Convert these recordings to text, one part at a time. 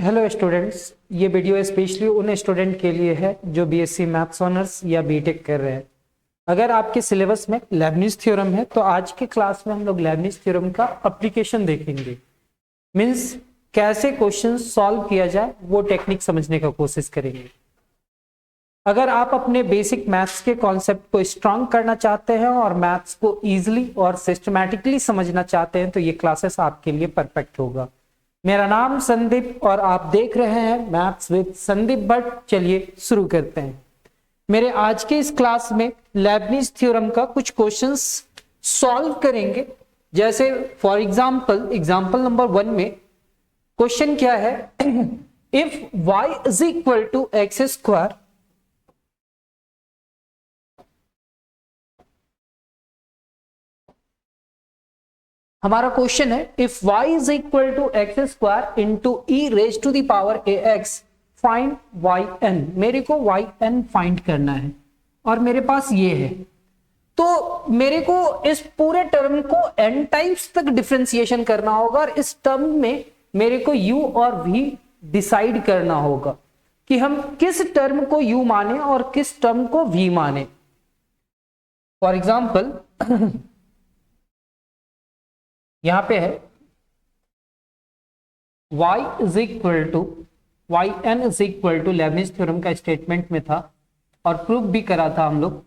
Hello students, ये video specially उन student के लिए है जो बीएससी मैथ्स ऑनर्स या बीटेक कर रहे हैं। अगर आपके सिलेबस में लेबनिज थ्योरम है तो आज के क्लास में हम लोग लेबनिज थ्योरम का एप्लीकेशन देखेंगे। मींस कैसे क्वेश्चन सॉल्व किया जाए वो टेक्निक समझने का कोशिश करेंगे। अगर आप अपने बेसिक मैथ्स के कॉन्सेप्ट को स्ट्रांग करना चाहते हैं और मैथ्स को ईजिली और सिस्टमैटिकली समझना चाहते हैं तो ये क्लासेस आपके लिए परफेक्ट होगा। मेरा नाम संदीप और आप देख रहे हैं मैथ्स विद संदीप भट्ट। चलिए शुरू करते हैं। मेरे आज के इस क्लास में लेबनिज थ्योरम का कुछ क्वेश्चंस सॉल्व करेंगे। जैसे फॉर एग्जांपल नंबर 1 में क्वेश्चन क्या है, if y is equal to x square हमारा क्वेश्चन है if y is equal to x square into e raise to the power a x find y n. मेरे को Y N find करना है और मेरे पास ये है, तो मेरे को इस पूरे टर्म को n टाइम्स तक डिफरेंशिएशन करना होगा और इस टर्म में मेरे को u और v डिसाइड करना होगा कि हम किस टर्म को u माने और किस टर्म को v माने। फॉर एग्जाम्पल यहां पे है y is equal to y n is equal to Leibniz theorem का स्टेटमेंट में था और प्रूफ भी करा था हम लोग,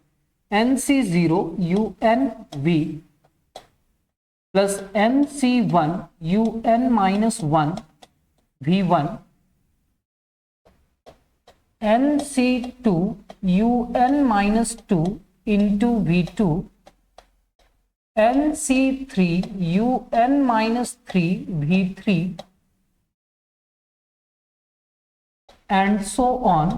NC0 UN V plus NC1 UN-1 V1 NC2 UN-2 into V2 NC3 UN-3 V3 and so on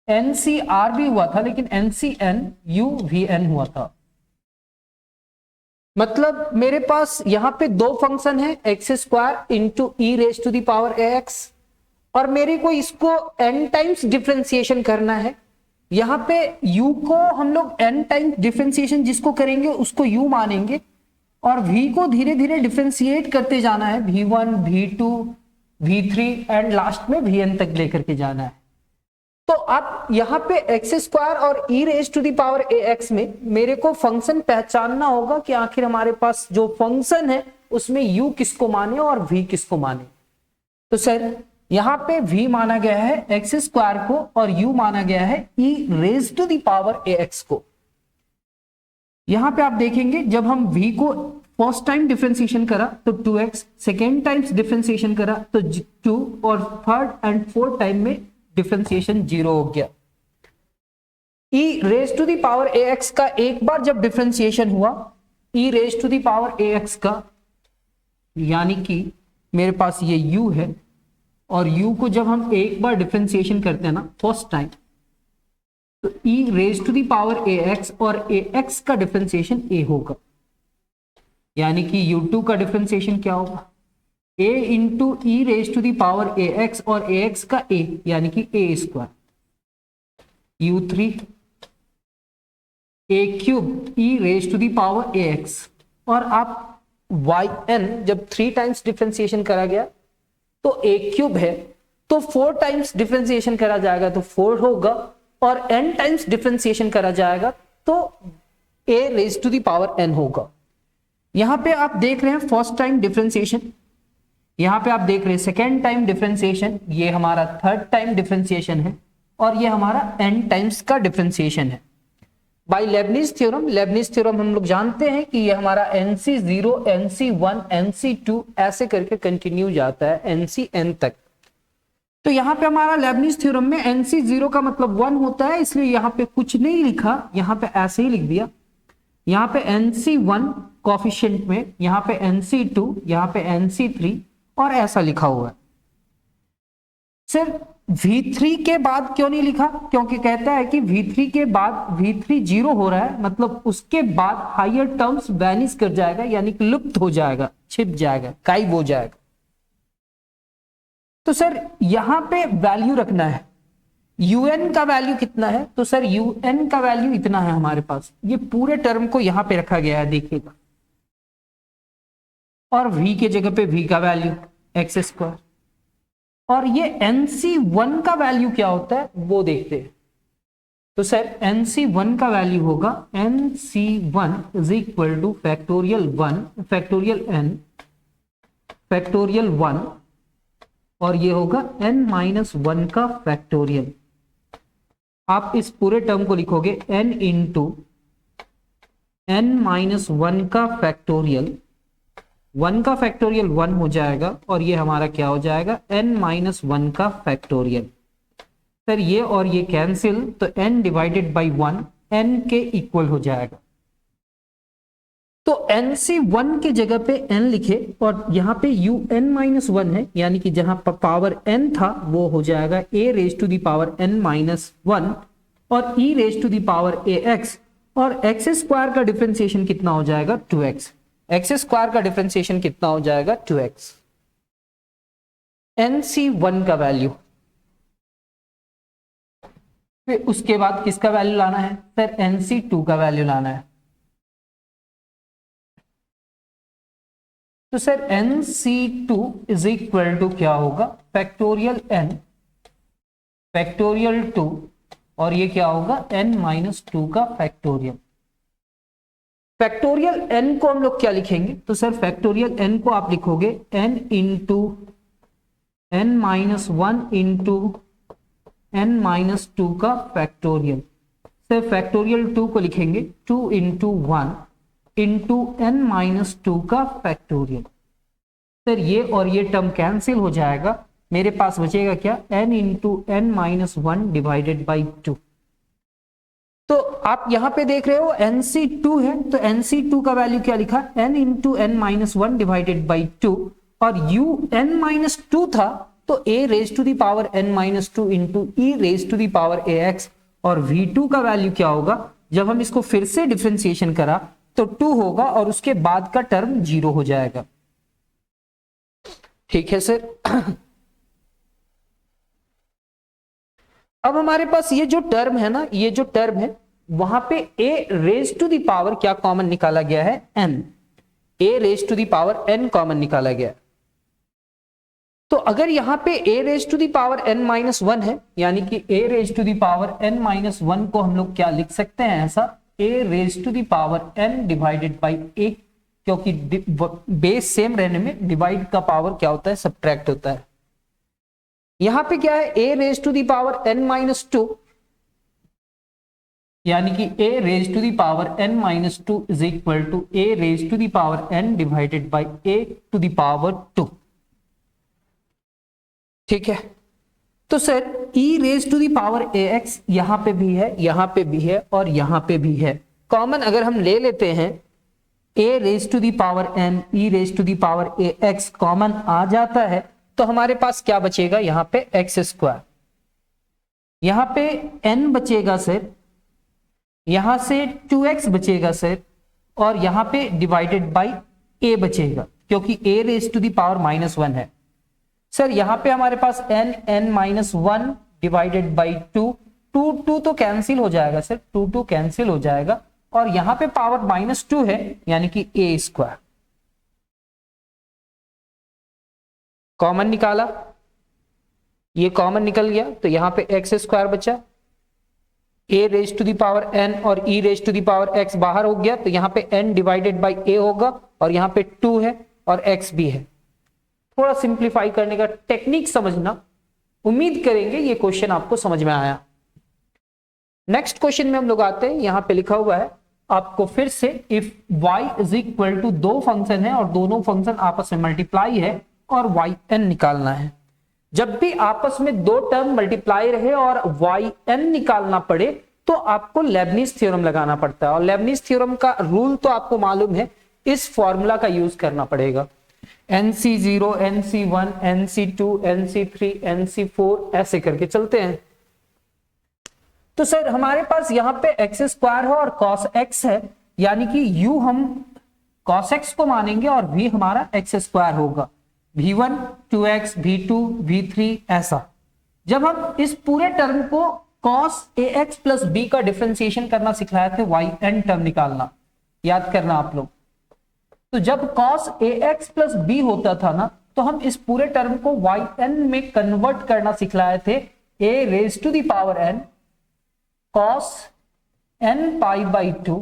NCR भी हुआ था लेकिन NCN UVN हुआ था। मतलब मेरे पास यहां पे दो फंक्शन है x square into e raise to the power ax और मेरे को इसको n टाइम्स डिफरेंशिएशन करना है। यहां पे u को हम लोग n टाइम्स डिफरेंशिएशन जिसको करेंगे उसको u मानेंगे और v को धीरे धीरे डिफरेंशिएट करते जाना है, v1 v2 v3 and last में vn तक लेकर के जाना है। तो अब यहां पे एक्स स्क्वायर और e raise to the power ax में मेरे को फंक्शन पहचानना होगा कि आखिर हमारे पास जो फंक्शन है उसमें u किसको माने और v किसको माने। तो सर यहां पे v माना गया है एक्स स्क्वायर को और u माना गया है e raise to the power ax को। यहां पे आप देखेंगे जब हम v को फर्स्ट टाइम डिफरेंशिएशन करा तो 2x, सेकेंड टाइम्स डिफरेंशिएशन करा तो 2 और थर्ड एंड फोर्थ टाइम में डिफरेंशिएशन 0 हो गया। e raise to the power ax का एक बार जब डिफरेंशिएशन हुआ e raise to the power ax का, यानी कि मेरे पास ये u है और u को जब हम एक बार डिफरेंशिएशन करते हैं ना फर्स्ट टाइम तो e raise to the power ax और ax का डिफरेंशिएशन a होगा, यानी कि u2 का डिफरेंशिएशन क्या होगा a into e raise to the power ax और ax का a यानी कि a square u3 a cube e raise to the power ax और आप yn जब 3 टाइम्स डिफरेंशिएशन करा गया तो a क्यूब है तो 4 टाइम्स डिफरेंशिएशन करा जाएगा तो 4 होगा और n टाइम्स डिफरेंशिएशन करा जाएगा तो a raise to the power n होगा। यहां पे आप देख रहे हैं फर्स्ट टाइम डिफरेंशिएशन, यहां पे आप देख रहे हैं सेकेंड टाइम डिफरेंशिएशन, ये हमारा थर्ड टाइम डिफरेंशिएशन है और ये हमारा n टाइम्स का डिफरेंशिएशन है। बाय लेबनिज थ्योरम हम लोग जानते हैं कि ये हमारा NC0 NC1 NC2 ऐसे करके कंटिन्यू जाता है NCN तक। तो यहाँ पे हमारा लेबनिज थ्योरम में NC0 का मतलब 1 होता है, इसलिए यहाँ पे कुछ नहीं लिखा, यहाँ पे ऐसे ही लिख दिया। यहाँ पे NC1 कोफिशिएंट में, यहाँ पे NC2, यहाँ पे NC3 और ऐसा लिखा हुआ है। सिर्फ V3 के बाद क्यों नहीं लिखा, क्योंकि कहता है कि V3 के बाद V3 0 हो रहा है, मतलब उसके बाद हायर टर्म्स वैनिश कर जाएगा, यानी कि लुप्त हो जाएगा, छिप जाएगा, गायब हो जाएगा। तो सर यहां पे वैल्यू रखना है, un का वैल्यू कितना है, तो सर un का वैल्यू इतना है हमारे पास। ये पूरे टर्म को यहां पे रखा गया है, देखिएगा और v के जगह पे v का वैल्यू एक्स स्क्वायर, और ये NC1 का वैल्यू क्या होता है वो देखते हैं। तो सर NC1 का वैल्यू होगा NC1 is equal two factorial 1 factorial n factorial 1, और ये होगा n-1 का फैक्टोरियल। आप इस पूरे टर्म को लिखोगे n इंटू n-1 का फैक्टोरियल, 1 का फैक्टोरियल 1 हो जाएगा, और ये हमारा क्या हो जाएगा n-1 का फैक्टोरियल। सर ये और ये कैंसिल, तो n डिवाइडेड बाई 1 n के इक्वल हो जाएगा। तो NC1 के जगह पे n लिखे, और यहाँ पे UN-1 है, यानी कि जहां पर पावर n था वो हो जाएगा a raise to the power n-1 और e raise to the power ax, और x स्क्वायर का डिफरेंशिएशन कितना हो जाएगा 2x, x स्क्वायर का डिफरेंशिएशन कितना हो जाएगा 2x। NC1 का वैल्यू, फिर उसके बाद किसका वैल्यू लाना है सर NC2 का वैल्यू लाना है। तो sir NC2 is equal to क्या होगा फैक्टोरियल n फैक्टोरियल 2, और ये क्या होगा n-2 का फैक्टोरियल। फैक्टोरियल n को हम लोग क्या लिखेंगे, तो सर फैक्टोरियल n को आप लिखोगे n into n-1 into n-2 का फैक्टोरियल। सर फैक्टोरियल 2 को लिखेंगे 2 इंटू 1 इंटू n-2 का फैक्टोरियल। सर ये और ये टर्म कैंसिल हो जाएगा, मेरे पास बचेगा क्या n into n-1 divided by 2। तो आप यहां पे देख रहे हो NC2 है, तो NC2 का वैल्यू क्या लिखा n into n-1 divided by 2, और UN-2 था तो a raise to the power n-2 into e raise to the power ax, और V2 का वैल्यू क्या होगा, जब हम इसको फिर से डिफरेंशिएशन करा तो 2 होगा और उसके बाद का टर्म 0 हो जाएगा। ठीक है सर। अब हमारे पास ये जो टर्म है ना, ये जो टर्म है वहां पे a raise to the power क्या कॉमन निकाला गया है n, a raise to the power n common निकाला गया। तो अगर यहां पे a raise to the power n-1 है, यानी कि a raise to the power n-1 को हम लोग क्या लिख सकते हैं ऐसा a raise to the power n divided by a, क्योंकि बेस सेम रहने में डिवाइड का पावर क्या होता है सब्ट्रैक्ट होता है। यहां पे क्या है a raise to the power n-2, यानी कि a raise to the power n-2 is equal to a raise to the power n divided by a to the power 2। ठीक है, तो sir e raise to the power ax यहां पे भी है, यहां पे भी है और यहां पे भी है। कॉमन अगर हम ले लेते हैं a raise to the power n e raise to the power ax common आ जाता है, तो हमारे पास क्या बचेगा यहां पे x स्क्वायर, यहां पे n बचेगा सर, यहां से 2x बचेगा सर, और यहां पे डिवाइडेड बाई a बचेगा, क्योंकि a raise to the power -1 है। सर यहां पे हमारे पास n-1 डिवाइडेड बाई 2 तो कैंसिल हो जाएगा सर, 2 कैंसिल हो जाएगा, और यहां पे पावर -2 है, यानी कि a स्क्वायर कॉमन निकाला, ये कॉमन निकल गया, तो यहां पे x स्क्वायर बचा, a raise to the power n और e raise to the power x बाहर हो गया, तो यहां पे n डिवाइडेड बाई a होगा, और यहां पे 2 है और x भी है। थोड़ा सिंप्लीफाई करने का टेक्निक समझना, उम्मीद करेंगे ये क्वेश्चन आपको समझ में आया। नेक्स्ट क्वेश्चन में हम लोग आते हैं, यहां पे लिखा हुआ है आपको फिर से if y is equal to, दो फंक्शन है और दोनों फंक्शन आपस में मल्टीप्लाई है और yn निकालना है। जब भी आपस में दो टर्म मल्टीप्लाई रहे और yn निकालना पड़े तो आपको लेबनीज थ्योरम लगाना पड़ता है, और लेबनीज थ्योरम का रूल तो आपको मालूम है, इस फॉर्मूला का यूज करना पड़ेगा। NC0, NC1, NC2, NC3, NC4 ऐसे करके चलते हैं। तो सर हमारे पास यहां पे x स्क्वायर है और cos x है, यानी कि u हम cos x को मानेंगे और v हमारा x स्क्वायर होगा, v1 2x, v2 v3 ऐसा। जब हम इस पूरे टर्म को cos ax प्लस b का डिफरेंशिएशन करना सिखाए थे, yn टर्म निकालना याद करना आप लोग, तो जब cos ax प्लस बी होता था ना, तो हम इस पूरे टर्म को yn में कन्वर्ट करना सिखलाए थे, a raise to the power n cos n pi by 2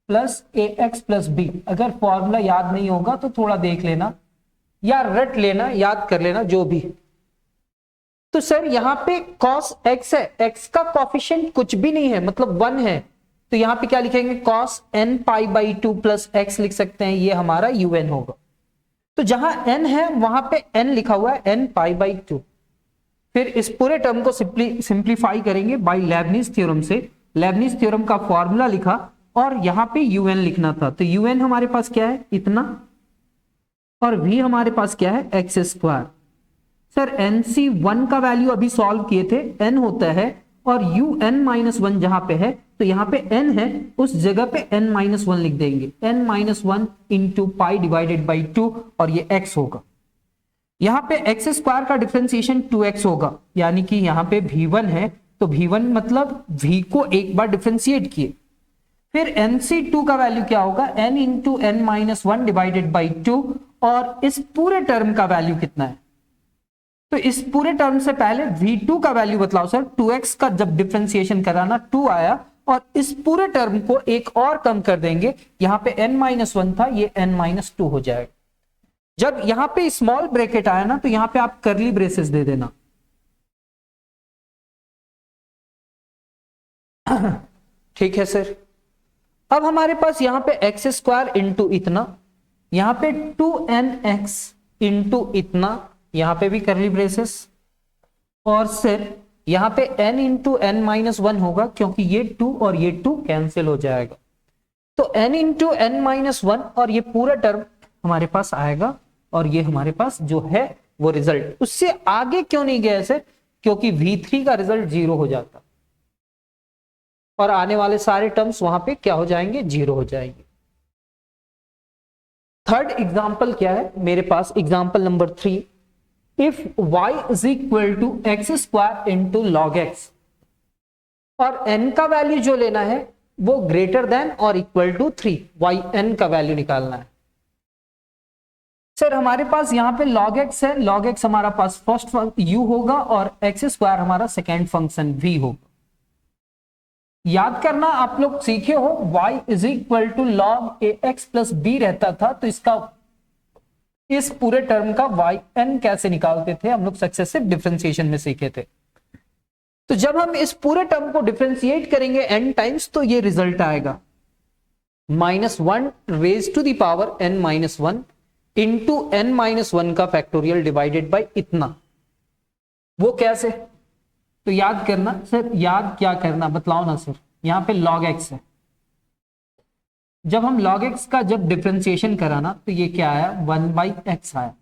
plus ax plus b. अगर फॉर्मूला याद नहीं होगा तो थोड़ा देख लेना या रट लेना, याद कर लेना जो भी। तो सर यहां पे cos x है, x का कॉफिशिएंट कुछ भी नहीं है, मतलब 1 है, तो यहां पे क्या लिखेंगे, cos n pi by 2 plus x लिख सकते हैं, ये हमारा un होगा। तो जहां n है वहां पे n लिखा हुआ है, n पाई बाई 2। फिर इस पूरे टर्म को सिंप्लीफाई करेंगे बाय लेबनिज थ्योरम से। लेबनिज थ्योरम का फॉर्मूला लिखा और यहां पे un लिखना था, तो un हमारे पास क्या है, इतना, और v हमारे पास क्या है, एक्स स्क्वायर। सर NC1 का वैल्यू अभी सॉल्व किए थे, n होता है, और un-1 जहां पे है, तो यहां पे n है, उस जगह पे n-1 लिख देंगे, n-1 into pi divided by 2, और ये x होगा। यहां पे एक्स स्क्वायर का डिफरेंशिएशन 2x होगा, यानी कि यहां पे v1 है, तो v1 मतलब v को एक बार डिफरेंशिएट किए। फिर NC2 का वैल्यू क्या होगा, n into n-1 divided by 2, और इस पूरे टर्म का वैल्यू कितना है, तो इस पूरे टर्म से पहले v2 का वैल्यू बतलाओ सर। 2x का जब डिफरेंशिएशन कराना 2 आया, और इस पूरे टर्म को एक और कम कर देंगे, यहां पे n-1 था, ये n-2 हो जाएगा। जब यहां पे स्मॉल ब्रैकेट आया ना, तो यहां पे आप कर्ली ब्रेसेस दे देना। ठीक है सर। अब हमारे पास यहां पे एक्स स्क्वायर इंटू इतना, यहां पे 2nx इंटू इतना, यहां पे भी कर्ली ब्रेसेस, और सिर यहां पे n इंटू n-1 होगा, क्योंकि ये 2 और ये 2 कैंसिल हो जाएगा, तो n इंटू n-1, और ये पूरा टर्म हमारे पास आएगा, और ये हमारे पास जो है वो रिजल्ट। उससे आगे क्यों नहीं गया सर, क्योंकि v3 का रिजल्ट 0 हो जाता, और आने वाले सारे टर्म्स वहां पे क्या हो जाएंगे, 0 हो जाएंगे। थर्ड एग्जाम्पल क्या है मेरे पास, example number 3, if y is equal to x square into log x, और n का वैल्यू जो लेना है वो ग्रेटर देन और इक्वल टू 3, yn का वैल्यू निकालना है। सर हमारे पास यहाँ पे log x है, log x हमारा पास फर्स्ट u होगा, और एक्स स्क्वायर हमारा सेकेंड फंक्शन v होगा। याद करना, आप लोग सीखे हो y is equal to log ax plus b रहता था, तो इसका इस पूरे टर्म का yn कैसे निकालते थे, हम लोग सक्सेसिव डिफरेंशिएशन में सीखे थे। तो जब हम इस पूरे टर्म को डिफरेंशिएट करेंगे n टाइम्स, तो ये रिजल्ट आएगा -1 raise to the power n-1 into n-1 का फैक्टोरियल डिवाइडेड बाय इतना। वो कैसे, तो याद करना सर, याद क्या करना बतलाओ ना सर। यहां पे log x है, जब हम log x का जब डिफरेंशिएशन कराना, तो ये क्या आया, 1/x आया,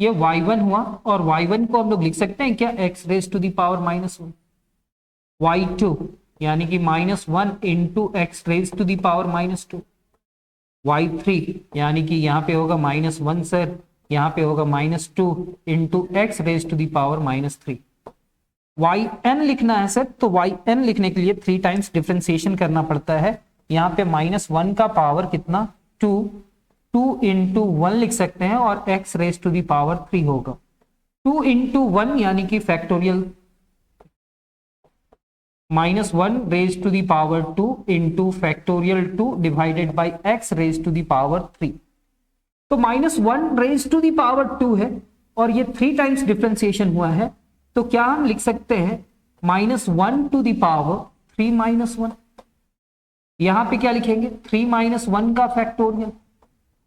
ये y1 हुआ, और y1 को हम लोग लिख सकते हैं क्या, x raise to the power -1, y2 यानी कि -1 into x raise to the power -2, y3 यानी कि यहां पे होगा -1 सर, यहां पे होगा -2 into x raise to the power -3। yn लिखना है सर, तो yn लिखने के लिए 3 टाइम्स डिफरेंशिएशन करना पड़ता है। यहां पे -1 का पावर कितना, 2 इंटू 1 लिख सकते हैं, और x raise to the power 3 होगा। 2 इंटू 1 यानी कि factorial -1 raise to the power 2 into factorial 2 divided by x raise to the power 3। तो -1 रेज टू दी पावर 2 है, और ये 3 टाइम्स डिफरेंशिएशन हुआ है, तो क्या हम लिख सकते हैं -1 टू दी पावर 3-1। यहां पे क्या लिखेंगे, 3-1 का फैक्टोरियल,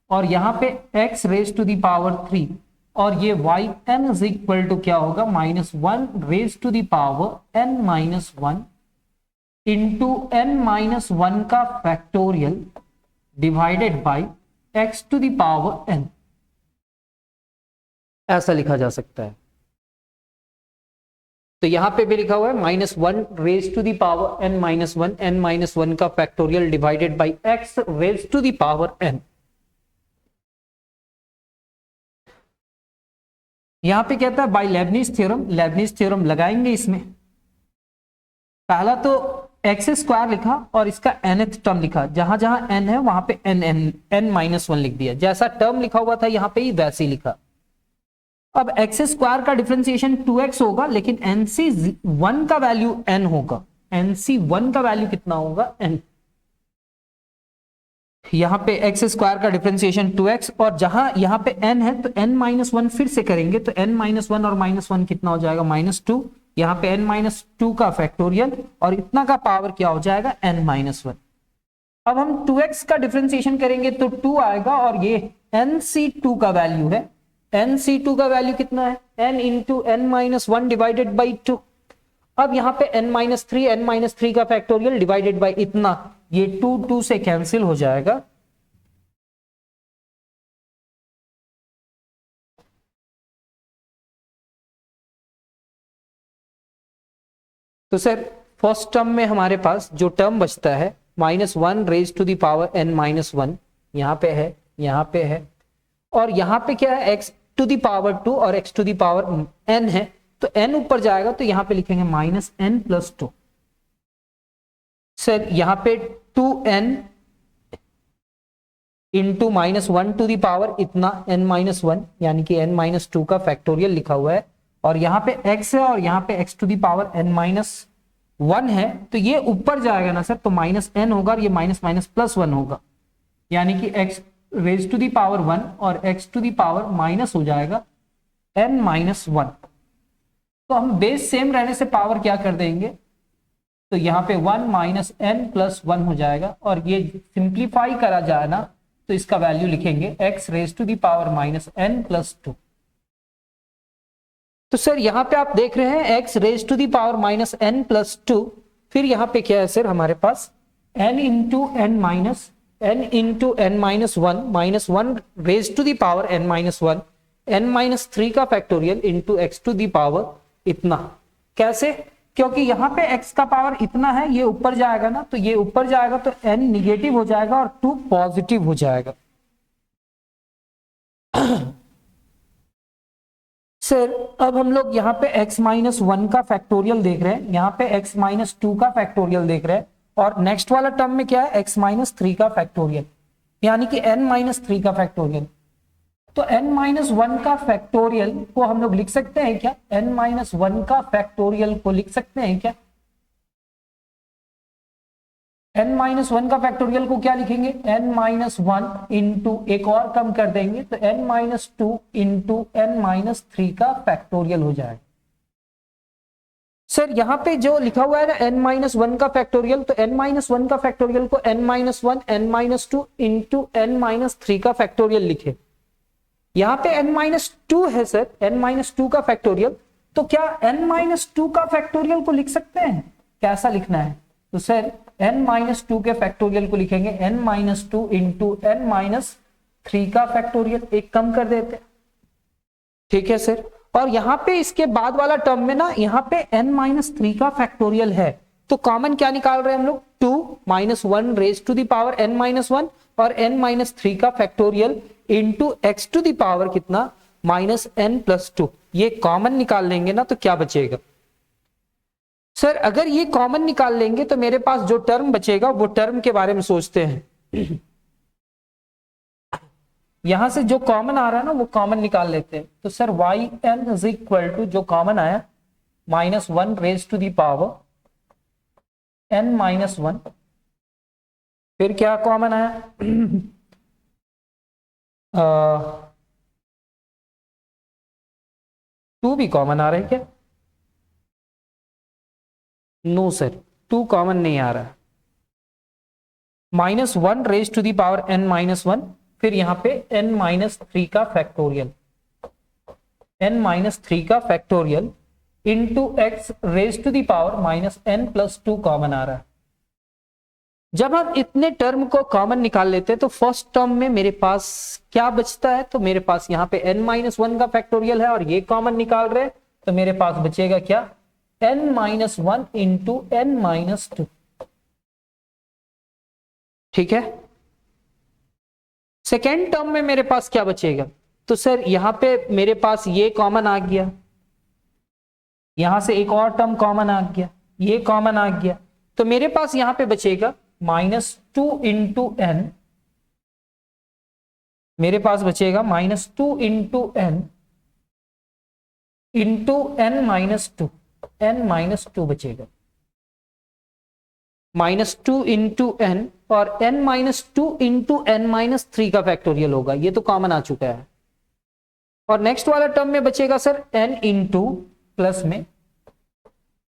और यहां पे x raise to the power 3, और ये yn इज इक्वल टू क्या होगा, -1 raise to the power n-1 into n-1 का factorial divided by x to the power n। ऐसा लिखा जा सकता है। तो यहां पे भी लिखा हुआ है -1 raise to the power n-1, n-1 का factorial divided by x raise to the power n। यहां पे कहता है by Leibniz theorem, Leibniz theorem लगाएंगे इसमें। पहला तो एक्स स्क्वायर लिखा और इसका nth टर्म लिखा, जहां जहां n है वहां पे n-1 लिख दिया, जैसा टर्म लिखा हुआ था यहां पे ही वैसे ही लिखा। अब एक्स स्क्वायर का डिफरेंशिएशन 2x होगा, लेकिन nc1 का वैल्यू n होगा। nc1 का वैल्यू कितना होगा? n। यहां पे एक्स स्क्वायर का डिफरेंशिएशन 2x, और जहां यहां पे n है तो n-1 फिर से करेंगे तो n-1 और -1 कितना हो जाएगा? -2। यहां पे n-2 का फैक्टोरियल और इतना का पावर क्या हो जाएगा? n-1। अब हम 2x का डिफरेंशिएशन करेंगे तो 2 आएगा, और ये nc2 का वैल्यू है। nc2 का वैल्यू कितना है? n into n-1 divided by 2। अब यहां पे n-3 का फैक्टोरियल डिवाइडेड बाई इतना, ये 2 से कैंसिल हो जाएगा। तो सर फर्स्ट टर्म में हमारे पास जो टर्म बचता है -1 raise to the power n-1, यहां पे है, यहां पे है, और यहां पे क्या है? x टू द पावर 2 और x to the power n है, तो n ऊपर जाएगा तो यहां पे लिखेंगे -n+2। सर यहां पे 2n into -1 to the power इतना n-1, यानी कि n-2 का फैक्टोरियल लिखा हुआ है, और यहां पे x है और यहां पे x to the power n-1 है, तो ये ऊपर जाएगा ना सर, तो -n होगा और ये +1 होगा, यानी कि x raise to the power 1 और x to the power minus हो जाएगा n-1। तो हम बेस सेम रहने से पावर क्या कर देंगे, तो यहाँ पे 1 -n+1 हो जाएगा, और ये सिंप्लीफाई करा जाए ना तो इसका वैल्यू लिखेंगे x raise to the power -n+2। तो सर यहां पे आप देख रहे हैं x raise to the power -n+2, फिर यहां पे क्या है सर हमारे पास n into n-1 raise to the power n-1, n-3 का factorial into x to the power इतना। कैसे? क्योंकि यहां पे x का पावर इतना है, ये ऊपर जाएगा ना, तो ये ऊपर जाएगा तो n निगेटिव हो जाएगा और 2 पॉजिटिव हो जाएगा। सर अब हम लोग यहाँ पे x-1 का फैक्टोरियल देख रहे हैं, यहाँ पे x-2 का फैक्टोरियल देख रहे हैं, और नेक्स्ट वाला टर्म में क्या है? x-3 का फैक्टोरियल, यानी कि n-3 का फैक्टोरियल। तो n-1 का फैक्टोरियल को हम लोग लिख सकते हैं क्या? n-1 का फैक्टोरियल को लिख सकते हैं क्या? n-1 का फैक्टोरियल को क्या लिखेंगे? n-1 इंटू एक और कम कर देंगे तो n-2 इंटू n-3 का फैक्टोरियल हो जाएगा। सर यहां पे जो लिखा हुआ है ना n-1 का फैक्टोरियल, तो n-1 का फैक्टोरियल को n-1 n-2 इंटू n-3 का फैक्टोरियल लिखे। यहां पे n-2 है सर, n-2 का फैक्टोरियल, तो क्या n-2 का फैक्टोरियल को लिख सकते हैं? कैसा लिखना है? तो सर n-2 के फैक्टोरियल को लिखेंगे n-2 इंटू n-3 का फैक्टोरियल, एक कम कर देते हैं। ठीक है सर, और यहां पे इसके बाद वाला टर्म में ना यहां पे n-3 का फैक्टोरियल है, तो कॉमन क्या निकाल रहे हैं हम लोग? 2 -1 raise to the power n-1 और n-3 का factorial into x to the power कितना? -n+2। ये कॉमन निकाल लेंगे ना तो क्या बचेगा? सर अगर ये कॉमन निकाल लेंगे तो मेरे पास जो टर्म बचेगा वो टर्म के बारे में सोचते हैं। यहां से जो कॉमन आ रहा है ना वो कॉमन निकाल लेते हैं। तो sir yn is equal to जो कॉमन आया -1 raise to the power n-1, फिर क्या कॉमन आया? 2 भी कॉमन आ रहा है क्या? नो सर, 2 कॉमन नहीं आ रहा है। -1 raise to the power n-1, फिर यहां पे n-3 का फैक्टोरियल, n-3 का factorial into x raise to the power -n+2 common आ रहा है। जब हम इतने टर्म को कॉमन निकाल लेते हैं तो फर्स्ट टर्म में मेरे पास क्या बचता है? तो मेरे पास यहाँ पे n-1 का फैक्टोरियल है और ये कॉमन निकाल रहे हैं, तो मेरे पास बचेगा क्या? n-1 into n-2। ठीक है, सेकेंड टर्म में मेरे पास क्या बचेगा? तो सर यहां पे मेरे पास ये कॉमन आ गया, यहां से एक और टर्म कॉमन आ गया, ये कॉमन आ गया, तो मेरे पास यहां पे बचेगा -2 इंटू एन, मेरे पास बचेगा -2 into N into n-2, n-2 बचेगा, -2 इंटू एन और n-2 इंटू n-3 का फैक्टोरियल होगा, ये तो कॉमन आ चुका है। और नेक्स्ट वाला टर्म में बचेगा सर n इंटू प्लस में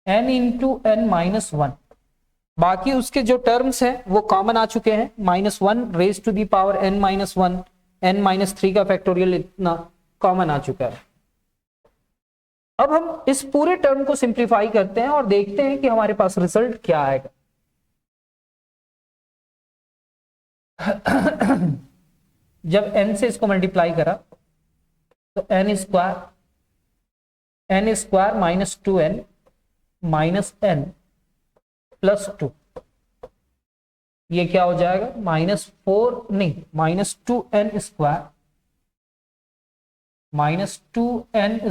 n इंटू n-1, बाकी उसके जो टर्म्स हैं वो कॉमन आ चुके हैं, -1 raise to the power n-1, n-3 का फैक्टोरियल इतना कॉमन आ चुका है। अब हम इस पूरे टर्म को सिंप्लीफाई करते हैं और देखते हैं कि हमारे पास रिजल्ट क्या आएगा। जब n से इसको मल्टीप्लाई करा तो n स्क्वायर -2n -n +2, ये क्या हो जाएगा -2n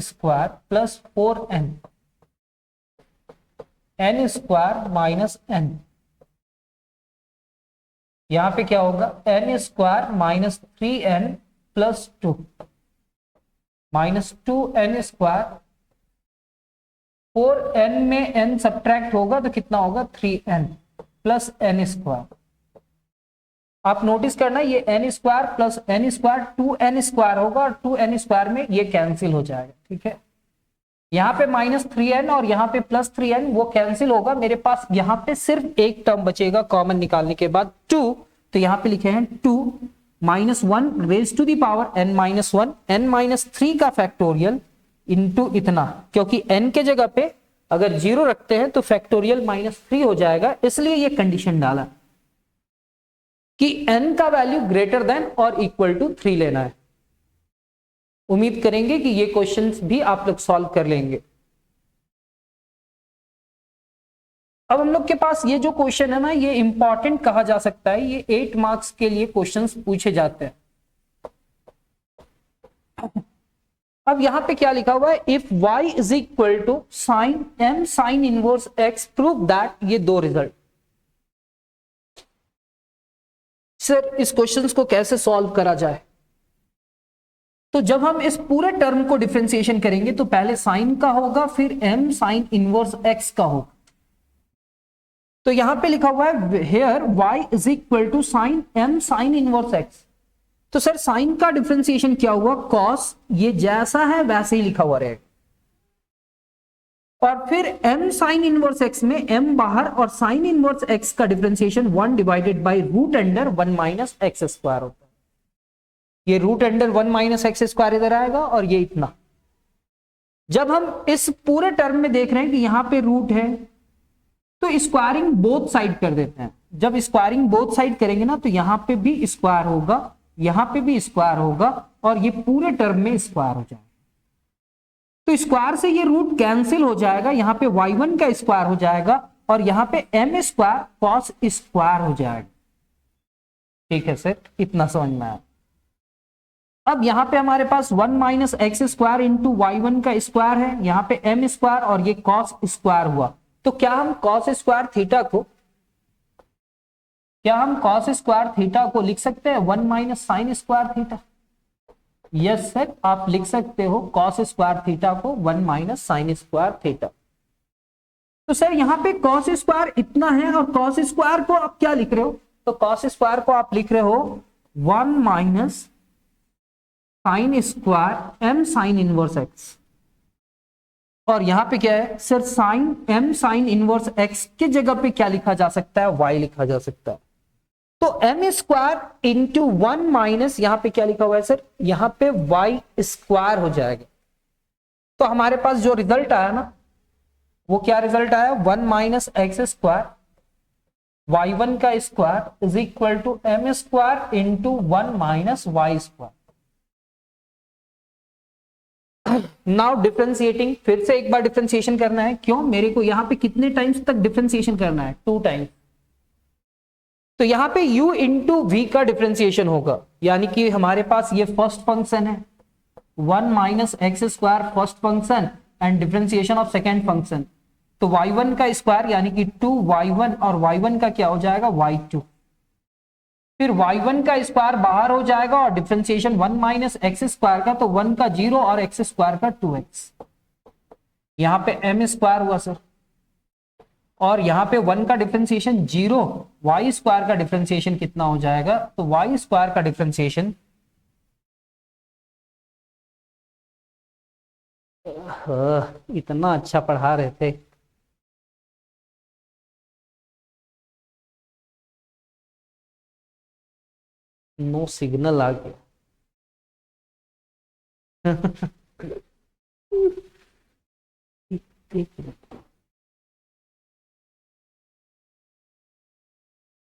square plus 4n, n square -n, यहां पे क्या होगा n square -3n plus 2, -2n square, 4n में n सब्ट्रैक्ट होगा तो कितना होगा 3n प्लस n स्क्वायर। आप नोटिस करना ये n square plus n square 2n square होगा और 2n स्क्वायर में ये कैंसिल हो जाएगा, ठीक है। यहाँ पे -3n और यहाँ पे +3n वो कैंसिल होगा, मेरे पास यहाँ पे सिर्फ एक टर्म बचेगा कॉमन निकालने के बाद 2, तो यहाँ पे लिखे हैं 2 -1 raise to the power n-1, n-3 का फैक्टोरियल इंटू इतना, क्योंकि n के जगह पे अगर 0 रखते हैं तो फैक्टोरियल -3 हो जाएगा, इसलिए ये कंडीशन डाला कि n का वैल्यू ग्रेटर देन और इक्वल टू 3 लेना है। उम्मीद करेंगे कि ये क्वेश्चंस भी आप लोग सॉल्व कर लेंगे। अब हम लोग के पास ये जो क्वेश्चन है ना, ये इंपॉर्टेंट कहा जा सकता है, ये 8 मार्क्स के लिए क्वेश्चंस पूछे जाते हैं। अब यहां पे क्या लिखा हुआ है, if y is equal to sine m sine inverse x prove that, ये दो रिजल्ट। सर इस क्वेश्चंस को कैसे सॉल्व करा जाए, तो जब हम इस पूरे टर्म को डिफरेंशिएशन करेंगे तो पहले साइन का होगा, फिर m साइन इनवर्स x का होगा। तो यहां पे लिखा हुआ है here y is equal to sine m sine inverse x, तो सर साइन का डिफरेंशिएशन क्या हुआ, कॉस, ये जैसा है वैसे ही लिखा हुआ रहेगा, और फिर m साइन इनवर्स x में m बाहर और साइन इनवर्स x का differentiation 1 divided by root under 1 minus x square होता है। ये root under 1 minus x square इधर आएगा और ये इतना। जब हम इस पूरे टर्म में देख रहे हैं कि यहां पे रूट है तो स्क्वायरिंग बोथ साइड कर देते हैं। जब स्क्वायरिंग बोथ साइड करेंगे ना तो यहां पे भी स्क्वायर होगा, यहां पे भी स्क्वायर होगा और ये पूरे टर्म में स्क्वायर हो जाएगा। तो स्क्वायर से ये रूट कैंसिल हो जाएगा, यहां पे y1 का स्क्वायर हो जाएगा और यहां पे m स्क्वायर कॉस स्क्वायर हो जाएगा। ठीक है सर, इतना समझ में आया। अब यहां पे हमारे पास 1 minus x square into y1 का स्क्वायर है, यहां पे m स्क्वायर और ये कॉस स्क्वायर हुआ। तो क्या हम कॉस स्क्वायर थीटा को लिख सकते हैं 1 minus sine square theta? Yes sir, आप लिख सकते हो कॉस स्क्वायर थीटा को 1 माइनस साइन स्क्वायर थीटा। तो सर यहां पे कॉस स्क्वायर इतना है और कॉस स्क्वायर को आप क्या लिख रहे हो, तो कॉस स्क्वायर को आप लिख रहे हो 1 minus sine square m sine inverse x, और यहां पे क्या है sir sine m sine inverse x की जगह पे क्या लिखा जा सकता है, y लिखा जा सकता है। तो m स्क्वायर इंटू 1 माइनस यहां पे क्या लिखा हुआ है सर, यहां पे y स्क्वायर हो जाएगा। तो हमारे पास जो रिजल्ट आया ना वो क्या रिजल्ट आया, 1 माइनस एक्स स्क्वायर y1 का square is equal to m square into 1 minus y square. Now differentiating, फिर से एक बार डिफरेंशिएशन करना है। क्यों, मेरे को यहां पे कितने टाइम्स तक डिफरेंशिएशन करना है, 2 टाइम्स। तो यहां पे u इंटू v का डिफरेंशिएशन होगा, यानी कि हमारे पास ये फर्स्ट फंक्शन है 1 minus x square first function and differentiation of second function, तो y1 का स्क्वायर यानी कि 2y1 और y1 का क्या हो जाएगा y2, फिर y1 का स्क्वायर बाहर हो जाएगा और डिफरेंशिएशन 1 माइनस एक्स स्क्वायर का, तो 1 का 0 और एक्स स्क्वायर का 2x, यहां पे m स्क्वायर हुआ सर, और यहां पे 1 का डिफरेंशिएशन 0, y स्क्वायर का डिफरेंशिएशन कितना हो जाएगा, तो y स्क्वायर का डिफरेंशिएशन इतना अच्छा पढ़ा रहे थे। नो सिग्नल आ गया। एक मिनट।